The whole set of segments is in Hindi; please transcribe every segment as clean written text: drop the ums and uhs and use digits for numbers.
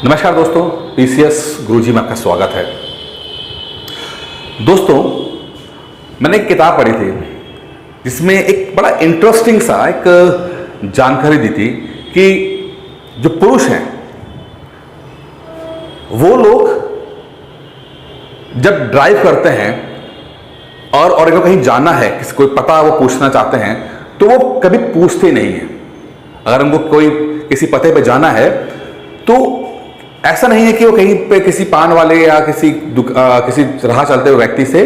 नमस्कार दोस्तों, पीसीएस गुरुजी में आपका स्वागत है। दोस्तों, मैंने एक किताब पढ़ी थी जिसमें एक बड़ा इंटरेस्टिंग सा एक जानकारी दी थी कि जो पुरुष हैं वो लोग जब ड्राइव करते हैं और इनको कहीं जाना है, किसी कोई पता वो पूछना चाहते हैं तो वो कभी पूछते नहीं हैं। अगर उनको कोई किसी पते पे जाना है तो ऐसा नहीं है कि वो कहीं पे किसी पान वाले या किसी राह चलते हुए व्यक्ति से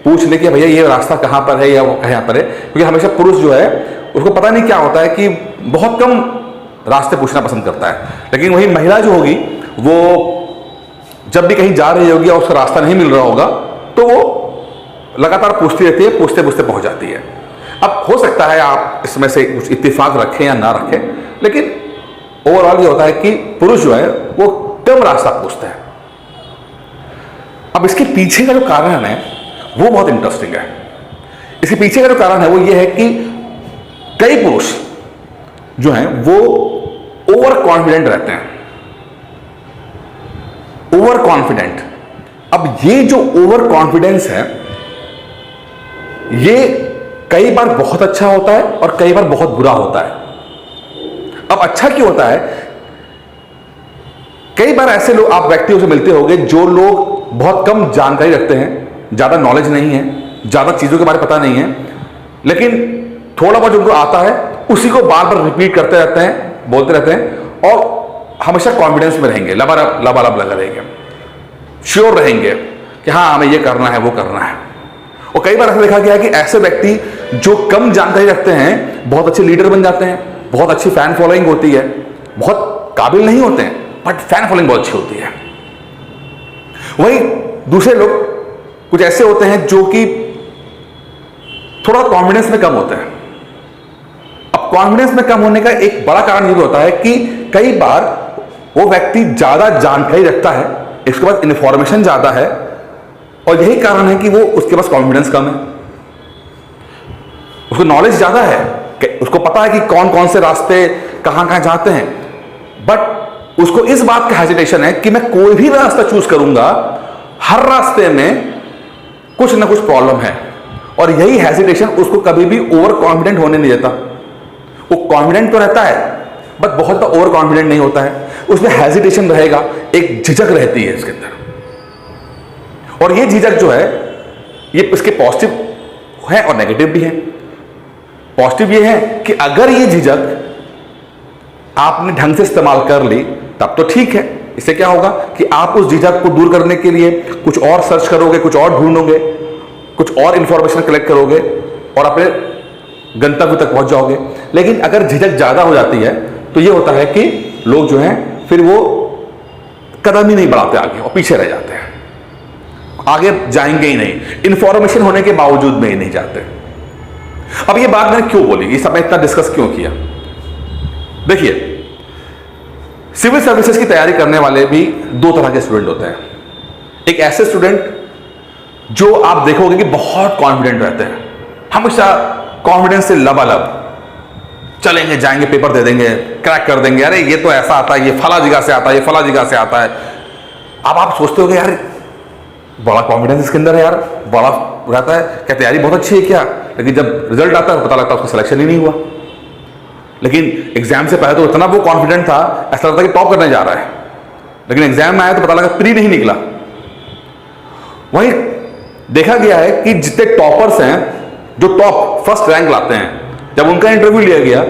पूछ ले कि भैया ये रास्ता कहाँ पर है या वो कहाँ पर है, क्योंकि हमेशा पुरुष जो है उसको पता नहीं क्या होता है कि बहुत कम रास्ते पूछना पसंद करता है। लेकिन वही महिला जो होगी वो जब भी कहीं जा रही होगी और उसका रास्ता नहीं मिल रहा होगा तो वो लगातार पूछती रहती है, पूछते पूछते पहुंच जाती है। अब हो सकता है आप इसमें से कुछ इत्तेफाक रखें या ना रखें, लेकिन ओवरऑल ये होता है कि पुरुष जो है वो कम रास्ता पूछते हैं। अब इसके पीछे का जो कारण है वो बहुत इंटरेस्टिंग है। इसके पीछे का जो कारण है वो ये है कि कई पुरुष जो हैं वो ओवर कॉन्फिडेंट रहते हैं। ओवर कॉन्फिडेंट, अब ये जो ओवर कॉन्फिडेंस है ये कई बार बहुत अच्छा होता है और कई बार बहुत बुरा होता है। अब अच्छा क्यों होता है? कई बार ऐसे लोग आप व्यक्तियों से मिलते होंगे जो लोग बहुत कम जानकारी रखते हैं, ज्यादा नॉलेज नहीं है, ज्यादा चीजों के बारे में पता नहीं है, लेकिन थोड़ा बहुत उनको आता है उसी को बार बार रिपीट करते रहते हैं, बोलते रहते हैं और हमेशा कॉन्फिडेंस में रहेंगे, लबालब लगा रहेंगे, श्योर रहेंगे कि हाँ हमें ये करना है वो करना है। और कई बार ऐसा देखा गया है कि ऐसे व्यक्ति जो कम जानकारी रखते हैं बहुत अच्छे लीडर बन जाते हैं, बहुत अच्छी फैन फॉलोइंग होती है, बहुत काबिल नहीं होते हैं बट फैन फॉलोइंग बहुत अच्छी होती है। वहीं दूसरे लोग कुछ ऐसे होते हैं जो कि थोड़ा कॉन्फिडेंस में कम होते हैं। अब कॉन्फिडेंस में कम होने का एक बड़ा कारण यह भी होता है कि कई बार वो व्यक्ति ज्यादा जानकारी रखता है, इसके पास इंफॉर्मेशन ज्यादा है और यही कारण है कि वो उसके पास कॉन्फिडेंस कम है। उसको नॉलेज ज्यादा है, उसको पता है कि कौन कौन से रास्ते कहां कहां जाते हैं, बट उसको इस बात का हेजिटेशन है कि मैं कोई भी रास्ता चूज करूंगा, हर रास्ते में कुछ ना कुछ प्रॉब्लम है। और यही हेजिटेशन उसको कभी भी ओवर कॉन्फिडेंट होने नहीं देता। वो कॉन्फिडेंट तो रहता है बट बहुत तो ओवर कॉन्फिडेंट नहीं होता है, उसमें हेजिटेशन रहेगा, एक झिझक रहती है इसके अंदर। और ये झिझक जो है ये इसके पॉजिटिव है और नेगेटिव भी है। पॉजिटिव ये है कि अगर ये झिझक आपने ढंग से इस्तेमाल कर ली तब तो ठीक है। इससे क्या होगा कि आप उस झिझक को दूर करने के लिए कुछ और सर्च करोगे, कुछ और ढूंढोगे, कुछ और इंफॉर्मेशन कलेक्ट करोगे और अपने गंतव्य तक पहुंच जाओगे। लेकिन अगर झिझक ज्यादा हो जाती है तो ये होता है कि लोग जो हैं फिर वो कदम ही नहीं बढ़ाते आगे और पीछे रह जाते हैं, आगे जाएंगे ही नहीं, इंफॉर्मेशन होने के बावजूद में ही नहीं जाते। अब ये बात मैंने क्यों बोली, ये सब मैं इतना डिस्कस क्यों किया? देखिए, सिविल सर्विसेज की तैयारी करने वाले भी दो तरह के स्टूडेंट होते हैं। एक ऐसे स्टूडेंट जो आप देखोगे कि बहुत कॉन्फिडेंट रहते हैं, हमेशा कॉन्फिडेंस से लबालब चलेंगे, जाएंगे, पेपर दे देंगे, क्रैक कर देंगे, अरे ये तो ऐसा आता है, ये फला जगह से आता है, ये फला जगह से आता है। अब आप सोचते हो यार बड़ा कॉन्फिडेंस इसके अंदर है यार, बड़ा रहता है, क्या तैयारी बहुत अच्छी है क्या? लेकिन जब रिजल्ट आता है तो पता लगता है उसका सिलेक्शन ही नहीं हुआ। लेकिन एग्जाम से पहले तो इतना वो कॉन्फिडेंट था, ऐसा लगता कि टॉप करने जा रहा है, लेकिन एग्जाम में आया तो पता लगा प्री नहीं निकला। वहीं देखा गया है कि जितने टॉपर्स हैं, जो टॉप फर्स्ट रैंक लाते हैं, जब उनका इंटरव्यू लिया गया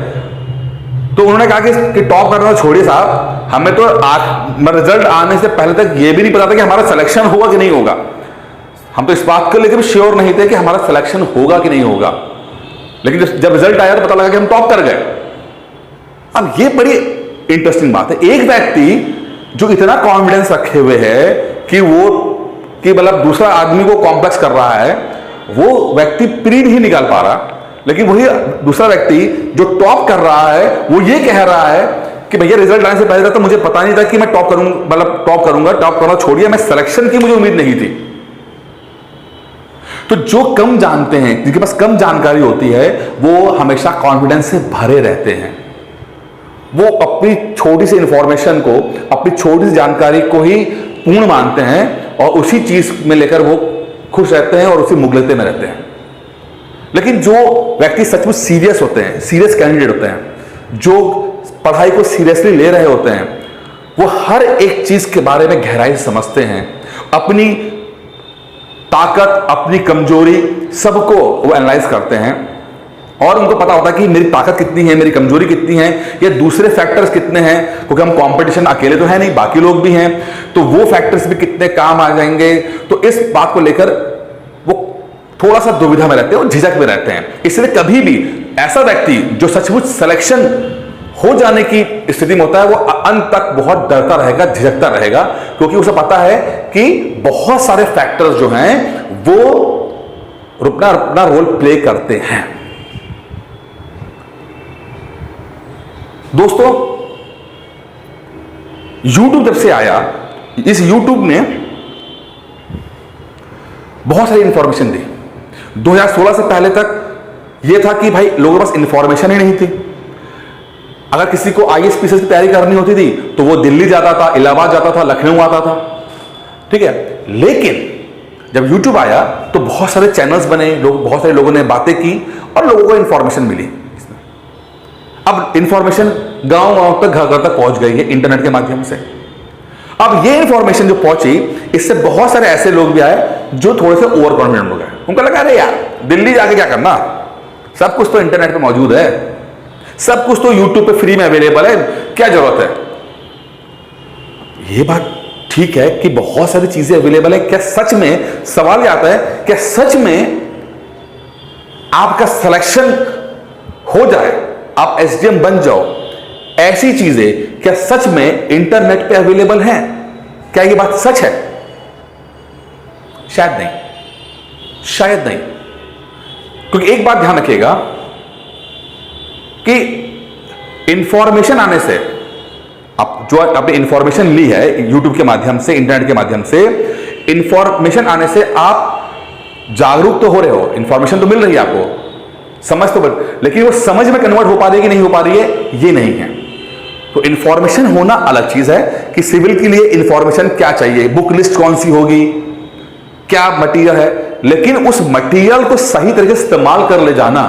तो उन्होंने कहा कि टॉप करना छोड़िए साहब, हमें तो रिजल्ट आने से पहले तक ये भी नहीं पता था कि हमारा सिलेक्शन होगा कि नहीं होगा। हम तो इस बात को लेकर भी श्योर नहीं थे कि हमारा सिलेक्शन होगा कि नहीं होगा, लेकिन जब रिजल्ट आया तो पता लगा कि हम टॉप कर गए। अब ये बड़ी इंटरेस्टिंग बात है। एक व्यक्ति जो इतना कॉन्फिडेंस रखे हुए है कि मतलब दूसरा आदमी को कॉम्प्लेक्स कर रहा है, वो व्यक्ति प्री नहीं निकाल पा रहा, लेकिन वही दूसरा व्यक्ति जो टॉप कर रहा है वो ये कह रहा है कि भैया रिजल्ट आने से पहले तो मुझे पता नहीं था कि मैं टॉप करूंगा, टॉप करना छोड़िए, मैं सिलेक्शन की मुझे उम्मीद नहीं थी। तो जो कम जानते हैं, जिनके पास कम जानकारी होती है, वो हमेशा कॉन्फिडेंस से भरे रहते हैं। वो अपनी छोटी सी इंफॉर्मेशन को, अपनी छोटी सी जानकारी को ही पूर्ण मानते हैं और उसी चीज में लेकर वो खुश रहते हैं और उसी मुगलते में रहते हैं। लेकिन जो व्यक्ति सचमुच सीरियस होते हैं, सीरियस कैंडिडेट होते हैं, जो पढ़ाई को सीरियसली ले रहे होते हैं, वो हर एक चीज के बारे में गहराई से समझते हैं, अपनी ताकत, अपनी कमजोरी सबको वो एनालाइज करते हैं और उनको पता होता है कि मेरी ताकत कितनी है, मेरी कमजोरी कितनी है, या दूसरे फैक्टर्स कितने हैं, क्योंकि हम कंपटीशन अकेले तो है नहीं, बाकी लोग भी हैं, तो वो फैक्टर्स भी कितने काम आ जाएंगे। तो इस बात को लेकर वो थोड़ा सा दुविधा में रहते हैं और झिझक में रहते हैं। इसलिए कभी भी ऐसा व्यक्ति जो सचमुच सिलेक्शन हो जाने की स्थिति में होता है, वो अंत तक बहुत डरता रहेगा, झिझकता रहेगा, क्योंकि उसे पता है कि बहुत सारे फैक्टर्स जो हैं वो अपना रोल प्ले करते हैं। दोस्तों, YouTube जब से आया, इस YouTube ने बहुत सारी इंफॉर्मेशन दी। 2016 से पहले तक यह था कि भाई लोगों के पास इंफॉर्मेशन ही नहीं थी। अगर किसी को IAS PCS की तैयारी करनी होती थी तो वो दिल्ली जाता था, इलाहाबाद जाता था, लखनऊ आता था, ठीक है। लेकिन जब YouTube आया तो बहुत सारे चैनल्स बने, बहुत सारे लोगों ने बातें की और लोगों को इंफॉर्मेशन मिली। अब इंफॉर्मेशन गांव तक, घर घर तक पहुंच गई है इंटरनेट के माध्यम से। अब ये इंफॉर्मेशन जो पहुंची, इससे बहुत सारे ऐसे लोग भी आए जो थोड़े से ओवर कॉन्फिडेंट हो गए। उनको लगा अरे यार दिल्ली जाके क्या करना, सब कुछ तो इंटरनेट पे मौजूद है, सब कुछ तो यूट्यूब पे फ्री में अवेलेबल है, क्या जरूरत है। ये बात ठीक है कि बहुत सारी चीजें अवेलेबल है, क्या सच में, सवाल ये आता है, क्या सच में आपका सिलेक्शन हो जाए, आप SDM बन जाओ, ऐसी चीजें क्या सच में इंटरनेट पे अवेलेबल हैं? क्या ये बात सच है? शायद नहीं, शायद नहीं। क्योंकि एक बात ध्यान रखिएगा कि इंफॉर्मेशन आने से, आप जो आपने इंफॉर्मेशन ली है YouTube के माध्यम से, इंटरनेट के माध्यम से, इंफॉर्मेशन आने से आप जागरूक तो हो रहे हो, इंफॉर्मेशन तो मिल रही है आपको, समझ तो, लेकिन वो समझ में कन्वर्ट हो पा रही है कि नहीं हो पा रही है, ये नहीं है। तो इंफॉर्मेशन होना अलग चीज है कि सिविल के लिए इंफॉर्मेशन क्या चाहिए, बुक लिस्ट कौन सी होगी, क्या मटेरियल है, लेकिन उस मटेरियल को सही तरीके से इस्तेमाल कर ले जाना,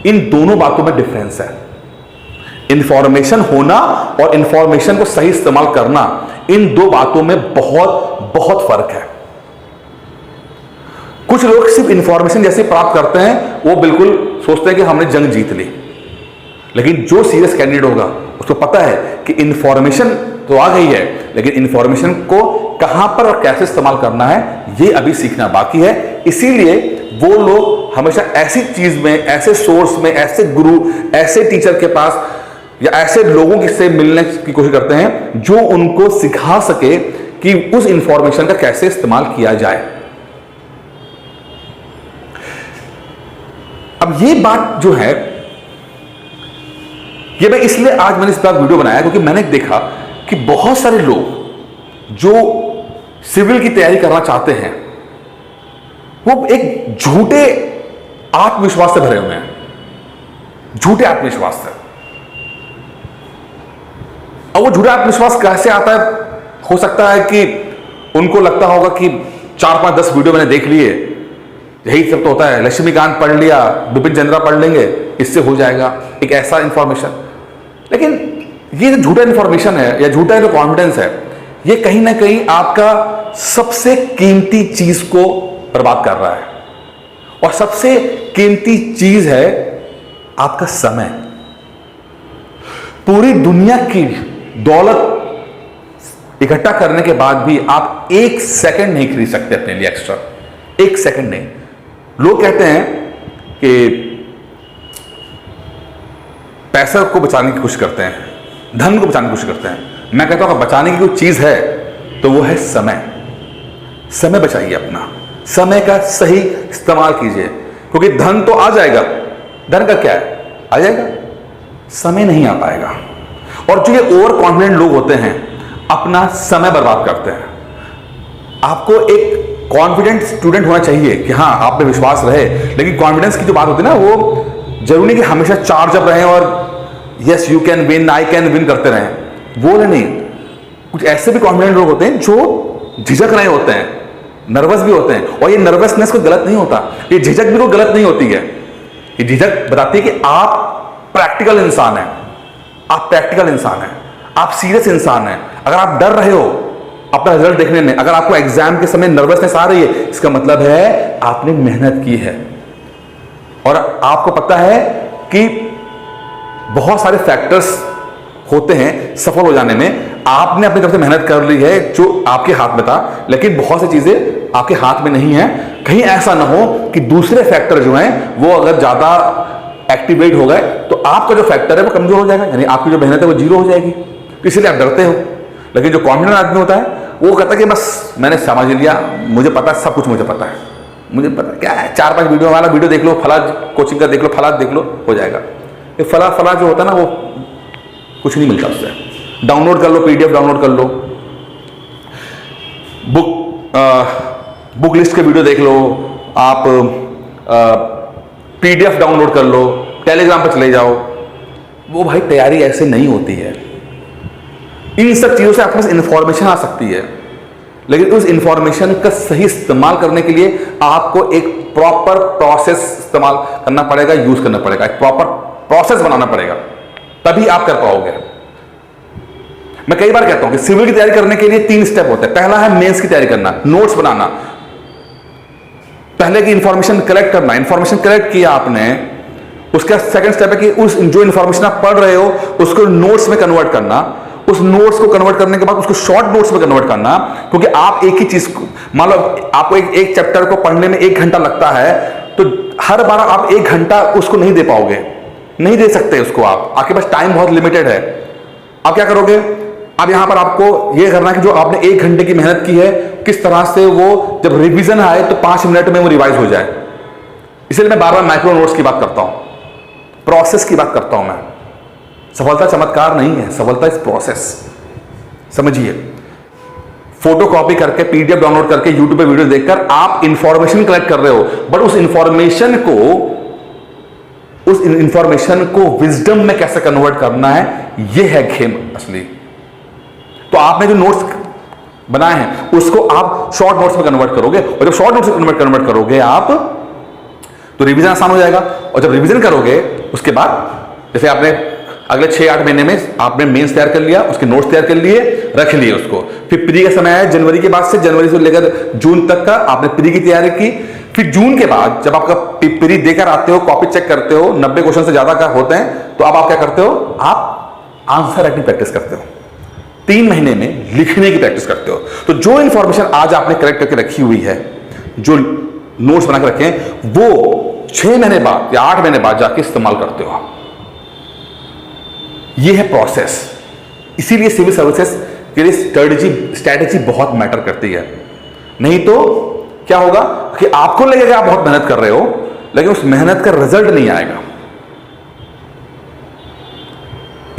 इन दोनों बातों में डिफरेंस है। इंफॉर्मेशन होना और इंफॉर्मेशन को सही इस्तेमाल करना, इन दो बातों में बहुत बहुत फर्क है। कुछ लोग सिर्फ इंफॉर्मेशन जैसे प्राप्त करते हैं, वो बिल्कुल सोचते हैं कि हमने जंग जीत ली, लेकिन जो सीरियस कैंडिडेट होगा उसको पता है कि इंफॉर्मेशन तो आ गई है, लेकिन इंफॉर्मेशन को कहां पर और कैसे इस्तेमाल करना है, ये अभी सीखना बाकी है। इसीलिए वो लोग हमेशा ऐसी चीज में, ऐसे सोर्स में, ऐसे गुरु, ऐसे टीचर के पास या ऐसे लोगों से मिलने की कोशिश करते हैं जो उनको सिखा सके कि उस इंफॉर्मेशन का कैसे इस्तेमाल किया जाए। अब ये बात जो है, ये मैं इसलिए आज मैंने इस पर वीडियो बनाया क्योंकि मैंने देखा कि बहुत सारे लोग जो सिविल की तैयारी करना चाहते हैं, वो एक झूठे आत्मविश्वास से भरे हुए हैं, झूठे आत्मविश्वास से। और वो झूठा आत्मविश्वास कैसे आता है? हो सकता है कि उनको लगता होगा कि 4, 5, 10 वीडियो मैंने देख लिए, यही सब तो होता है, लक्ष्मीकांत पढ़ लिया, बिपिन चंद्रा पढ़ लेंगे, इससे हो जाएगा, एक ऐसा इंफॉर्मेशन। लेकिन ये जो झूठा इंफॉर्मेशन है या झूठा जो कॉन्फिडेंस है, ये कहीं ना कहीं आपका सबसे कीमती चीज को बर्बाद कर रहा है। और सबसे कीमती चीज है आपका समय। पूरी दुनिया की दौलत इकट्ठा करने के बाद भी आप 1 सेकंड नहीं खरीद सकते अपने लिए एक्स्ट्रा, 1 सेकंड नहीं। लोग कहते हैं कि पैसा को बचाने की कोशिश करते हैं, धन को बचाने की कोशिश करते हैं। मैं कहता हूं अगर बचाने की कोई चीज है तो वो है समय। समय बचाइए अपना, समय का सही इस्तेमाल कीजिए, क्योंकि धन तो आ जाएगा, धन का क्या है, आ जाएगा, समय नहीं आ पाएगा। और जो ये ओवर कॉन्फिडेंट लोग होते हैं, अपना समय बर्बाद करते हैं। आपको एक कॉन्फिडेंट स्टूडेंट होना चाहिए कि हाँ आप पे विश्वास रहे, लेकिन कॉन्फिडेंस की जो बात होती है ना, वो जरूरी नहीं कि हमेशा चार्ज अप रहे और yes you can win, I can win करते रहें, वो नहीं। कुछ ऐसे भी कॉन्फिडेंट लोग होते हैं जो झिझक रहे होते हैं, नर्वस भी होते हैं, और ये नर्वसनेस कोई गलत नहीं होता, ये झिझक भी कोई गलत नहीं होती है। ये झिझक बताती है कि आप प्रैक्टिकल इंसान हैं, आप प्रैक्टिकल इंसान हैं, आप सीरियस इंसान हैं। अगर आप डर रहे हो अपना रिजल्ट देखने में, अगर आपको एग्जाम के समय नर्वसनेस आ रही है, इसका मतलब है आपने मेहनत की है और आपको पता है कि बहुत सारे फैक्टर्स होते हैं सफल हो जाने में। आपने अपनी तरफ से मेहनत कर ली है जो आपके हाथ में था, लेकिन बहुत सी चीजें आपके हाथ में नहीं है। कहीं ऐसा ना हो कि दूसरे फैक्टर जो हैं वो अगर ज्यादा एक्टिवेट हो गए तो आपका जो फैक्टर है वो कमजोर हो जाएगा, यानी आपकी जो मेहनत है वो जीरो हो जाएगी। तो इसलिए आप डरते हो। लेकिन जो कॉन्फिडेंट आदमी होता है वो कहता है कि बस मैंने समझ लिया, मुझे पता है, सब कुछ मुझे पता है, मुझे पता क्या है, 4-5 वीडियो वाला वीडियो देख लो, फला कोचिंग का देख लो, फला देख लो, हो जाएगा। ये फला फला जो होता है ना वो कुछ नहीं मिलता उससे। डाउनलोड कर लो, पीडीएफ डाउनलोड कर लो, बुक लिस्ट के वीडियो देख लो, आप पीडीएफ डाउनलोड कर लो, टेलीग्राम पर चले जाओ। वो भाई तैयारी ऐसे नहीं होती है। इन सब चीजों से आपके पास इंफॉर्मेशन आ सकती है, लेकिन उस इंफॉर्मेशन का सही इस्तेमाल करने के लिए आपको एक प्रॉपर प्रोसेस इस्तेमाल करना पड़ेगा, यूज करना पड़ेगा, एक प्रॉपर प्रोसेस बनाना पड़ेगा, तभी आप कर पाओगे। मैं कई बार कहता हूं कि सिविल की तैयारी करने के लिए 3 स्टेप होते हैं। पहला है मेंस की तैयारी करना, नोट्स बनाना, पहले की इंफॉर्मेशन कलेक्ट करना। इंफॉर्मेशन कलेक्ट किया आपने, उसका सेकंड स्टेप है कि उस जो इंफॉर्मेशन आप पढ़ रहे हो उसको नोट्स में कन्वर्ट करना। उस नोट्स को कन्वर्ट करने के बाद उसको शॉर्ट नोट्स में कन्वर्ट करना, क्योंकि आप एक ही चीज को, मान लो आपको एक चैप्टर को पढ़ने में 1 घंटा लगता है, तो हर बार आप 1 घंटा उसको नहीं दे पाओगे, नहीं दे सकते उसको। आपके पास टाइम बहुत लिमिटेड है। आप क्या करोगे, अब यहां पर आपको यह करना है कि जो आपने 1 घंटे की मेहनत की है, किस तरह से वो जब रिवीजन आए तो 5 मिनट में वो रिवाइज हो जाए। इसलिए मैं बार बार माइक्रो नोट्स की बात करता हूं, प्रोसेस की बात करता हूं मैं। सफलता चमत्कार नहीं है, सफलता इस प्रोसेस। समझिए, फोटो कॉपी करके, पीडीएफ डाउनलोड करके, यूट्यूब पे वीडियो देखकर आप इंफॉर्मेशन कलेक्ट कर रहे हो, बट उस इंफॉर्मेशन को विजडम में कैसे कन्वर्ट करना है, यह है गेम असली। तो आपने जो नोट्स बनाए हैं उसको आप शॉर्ट नोट्स में कन्वर्ट करोगे, और जब शॉर्ट नोट्स में कन्वर्ट करोगे आप, तो रिवीजन आसान हो जाएगा। और जब रिवीजन करोगे उसके बाद, जैसे आपने अगले 6-8 महीने में आपने मेंस तैयार कर लिया, उसके नोट्स तैयार कर लिए, रख लिए उसको। फिर प्री का समय है, जनवरी के बाद से, जनवरी से लेकर जून तक का आपने प्री की तैयारी की। फिर जून के बाद जब आपका प्री देकर आते हो, कॉपी चेक करते हो, 90 क्वेश्चन से ज्यादा का होते हैं, तो अब आप क्या करते हो, आप आंसर राइटिंग प्रैक्टिस करते हो। 3 महीने में लिखने की प्रैक्टिस करते हो। तो जो इंफॉर्मेशन आज आपने कलेक्ट करके रखी हुई है, जो नोट्स बना के रखे हैं, वो 6 महीने बाद या 8 महीने बाद जाके इस्तेमाल करते हो आप। ये है प्रोसेस। इसीलिए सिविल सर्विसेज के लिए स्ट्रैटेजी बहुत मैटर करती है। नहीं तो क्या होगा कि आपको लगेगा आप बहुत मेहनत कर रहे हो, लेकिन उस मेहनत का रिजल्ट नहीं आएगा।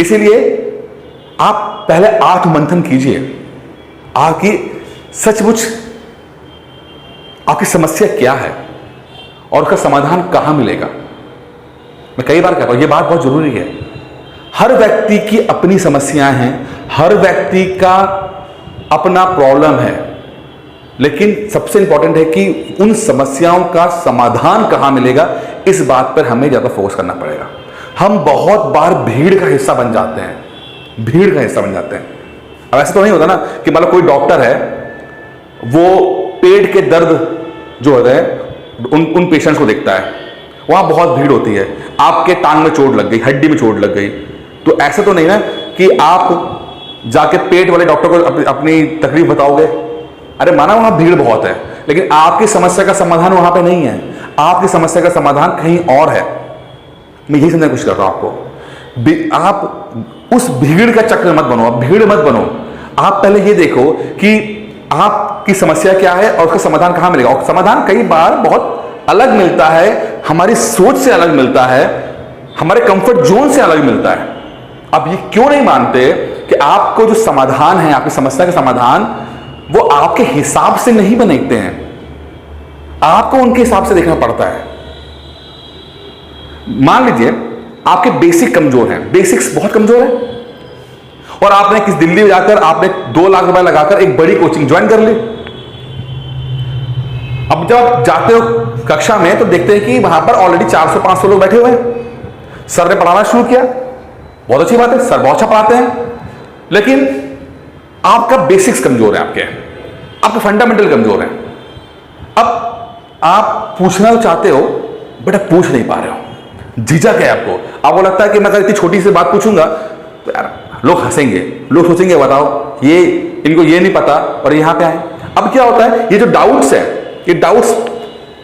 इसीलिए आप पहले आत्ममंथन कीजिए, आपकी सचमुच आपकी समस्या क्या है और उसका समाधान कहां मिलेगा। मैं कई बार कहता हूं, यह बात बहुत जरूरी है। हर व्यक्ति की अपनी समस्याएं हैं, हर व्यक्ति का अपना प्रॉब्लम है, लेकिन सबसे इंपॉर्टेंट है कि उन समस्याओं का समाधान कहां मिलेगा, इस बात पर हमें ज्यादा फोकस करना पड़ेगा। हम बहुत बार भीड़ का हिस्सा बन जाते हैं, भीड़ का हिस्सा बन जाते हैं। अब ऐसा तो नहीं होता ना कि मतलब कोई डॉक्टर है, वो पेट के दर्द जो होता है उन पेशेंट्स को देखता है, वहां बहुत भीड़ होती है, आपके टांग में चोट लग गई, हड्डी में चोट लग गई, तो ऐसा तो नहीं ना कि आप जाके पेट वाले डॉक्टर को अपनी तकलीफ बताओगे। अरे माना वहां भीड़ बहुत है, लेकिन आपकी समस्या का समाधान वहां पे नहीं है, आपकी समस्या का समाधान कहीं और है। मैं यही समझने की कोशिश कर रहा हूं आपको। आप उस भीड़ का चक्र मत बनो, आप भीड़ मत बनो। आप पहले ये देखो कि आपकी समस्या क्या है और उसका समाधान कहां मिलेगा। और समाधान कई बार बहुत अलग मिलता है, हमारी सोच से अलग मिलता है, हमारे कंफर्ट जोन से अलग मिलता है। आप ये क्यों नहीं मानते कि आपको जो समाधान है, आपकी समस्या का समाधान, वो आपके हिसाब से नहीं बनाते हैं, आपको उनके हिसाब से देखना पड़ता है। मान लीजिए आपके बेसिक कमजोर हैं, बेसिक्स बहुत कमजोर है, और आपने किस दिल्ली में जाकर आपने 2 लाख रुपए लगाकर एक बड़ी कोचिंग ज्वाइन कर ली। अब जब आप जाते हो कक्षा में तो देखते हैं कि वहां पर ऑलरेडी 400-500 लोग बैठे हुए हैं। सर ने पढ़ाना शुरू किया, बहुत अच्छी बात है, सर बहुत अच्छा पढ़ाते हैं, लेकिन आपका बेसिक्स कमजोर है, आपके फंडामेंटल कमजोर है। अब आप पूछना तो चाहते हो बट आप पूछ नहीं पा रहे हो, झिझक है आपको लगता है कि मैं अगर इतनी छोटी सी बात पूछूंगा तो यार लोग हंसेंगे, लोग सोचेंगे बताओ ये इनको ये नहीं पता और यहां पे आए। अब क्या होता है, ये जो डाउट्स है, ये डाउट्स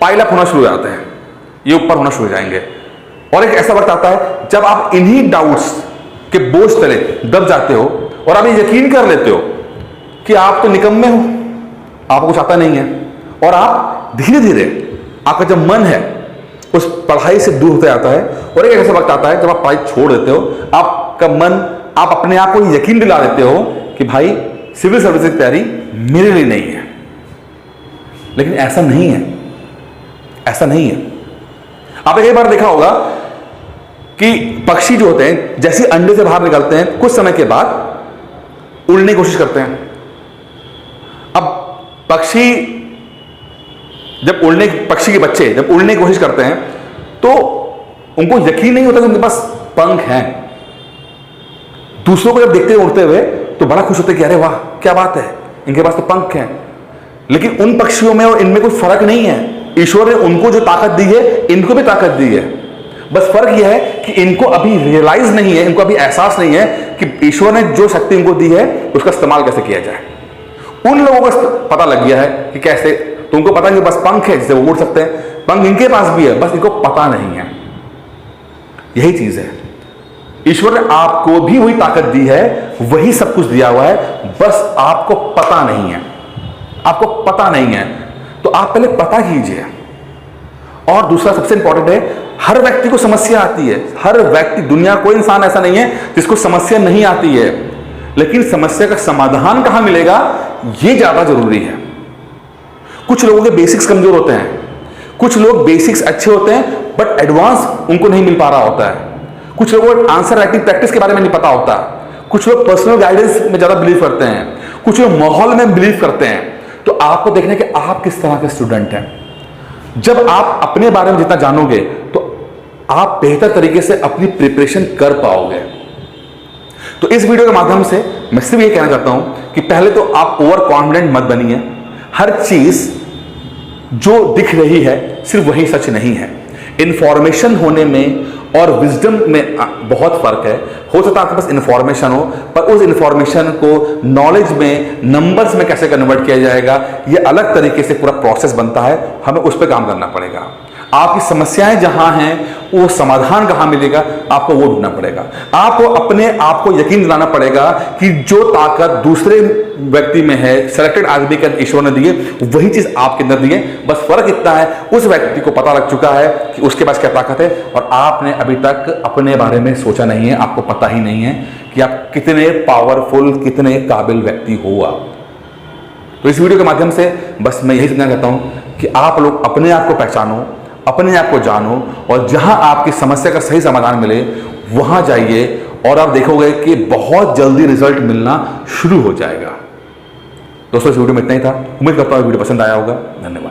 पाइल अप होना शुरू हो जाते हैं, ये ऊपर होना शुरू हो जाएंगे, और एक ऐसा वक्त आता है जब आप इन्हीं डाउट्स के बोझ तले दब जाते हो और आप ये यकीन कर लेते हो कि आप तो निकम्मे हो, आपको कुछ आता नहीं है, और आप धीरे धीरे आपका जब मन है उस पढ़ाई से दूर होते जाता है, और एक ऐसा वक्त आता है जब आप पढ़ाई छोड़ देते हो, आपका मन, आप अपने आप को यकीन दिला देते हो कि भाई सिविल सर्विसेज की तैयारी मेरे लिए नहीं है। लेकिन ऐसा नहीं है, ऐसा नहीं है। आपने कई बार देखा होगा कि पक्षी जो होते हैं जैसे अंडे से बाहर निकलते हैं कुछ समय के बाद उड़ने की कोशिश करते हैं। अब पक्षी के बच्चे जब उड़ने की कोशिश करते हैं तो उनको यकीन नहीं होता कि उनके पास पंख हैं। दूसरों को जब देखते हैं उड़ते हुए तो बड़ा खुश होते हैं कि अरे वाह क्या बात है, इनके पास तो पंख हैं। लेकिन उन पक्षियों में और इनमें कोई फर्क नहीं है। ईश्वर ने उनको जो ताकत दी है इनको भी ताकत दी है, बस फर्क यह है कि इनको अभी रियलाइज नहीं है, इनको अभी एहसास नहीं है कि ईश्वर ने जो शक्ति इनको दी है उसका इस्तेमाल कैसे किया जाए। उन लोगों को पता लग गया है कि कैसे, तो उनको पता है कि बस पंख है जिससे वो उड़ सकते हैं, पंख इनके पास भी है, बस इनको पता नहीं है। यही चीज है, ईश्वर ने आपको भी वही ताकत दी है, वही सब कुछ दिया हुआ है, बस आपको पता नहीं है, आपको पता नहीं है। तो आप पहले पता कीजिए। और दूसरा सबसे इंपॉर्टेंट है, हर व्यक्ति को समस्या आती है, हर व्यक्ति, दुनिया कोई इंसान ऐसा नहीं है जिसको समस्या नहीं आती है, लेकिन समस्या का समाधान कहां मिलेगा यह ज्यादा जरूरी है। कुछ लोगों के बेसिक्स कमजोर होते हैं, कुछ लोग बेसिक्स अच्छे होते हैं बट एडवांस उनको नहीं मिल पा रहा होता है, कुछ लोगों को आंसर राइटिंग प्रैक्टिस के बारे में नहीं पता होता, कुछ लोग पर्सनल गाइडेंस में ज्यादा बिलीव करते हैं, कुछ लोग माहौल में बिलीव करते हैं। तो आपको देखना कि आप किस तरह के स्टूडेंट हैं। जब आप अपने बारे में जितना जानोगे तो आप बेहतर तरीके से अपनी प्रिपरेशन कर पाओगे। तो इस वीडियो के माध्यम से मैं सिर्फ ये कहना चाहता हूं कि पहले तो आप ओवर कॉन्फिडेंट मत बनिए। हर चीज जो दिख रही है सिर्फ वही सच नहीं है। इंफॉर्मेशन होने में और विजडम में बहुत फर्क है। हो सकता है आपके पास इंफॉर्मेशन हो पर उस इंफॉर्मेशन को नॉलेज में, नंबर्स में कैसे कन्वर्ट किया जाएगा, ये अलग तरीके से पूरा प्रोसेस बनता है, हमें उस पर काम करना पड़ेगा। आपकी समस्याएं जहां हैं वो समाधान कहां मिलेगा आपको वो ढूंढना पड़ेगा। आपको अपने आप को यकीन दिलाना पड़ेगा कि जो ताकत दूसरे व्यक्ति में है, सेलेक्टेड आदमी के ईश्वर ने दी है, वही चीज आपके अंदर दी है। बस फर्क इतना है उस व्यक्ति को पता लग चुका है कि उसके पास क्या ताकत है और आपने अभी तक अपने बारे में सोचा नहीं है, आपको पता ही नहीं है कि आप कितने पावरफुल, कितने काबिल व्यक्ति हो आप। तो इस वीडियो के माध्यम से बस मैं यही समझना चाहता हूं कि आप लोग अपने आप को पहचानो, अपने आप को जानो, और जहां आपकी समस्या का सही समाधान मिले वहां जाइए और आप देखोगे कि बहुत जल्दी रिजल्ट मिलना शुरू हो जाएगा। दोस्तों इस वीडियो में इतना ही था। उम्मीद करता हूं वीडियो पसंद आया होगा। धन्यवाद।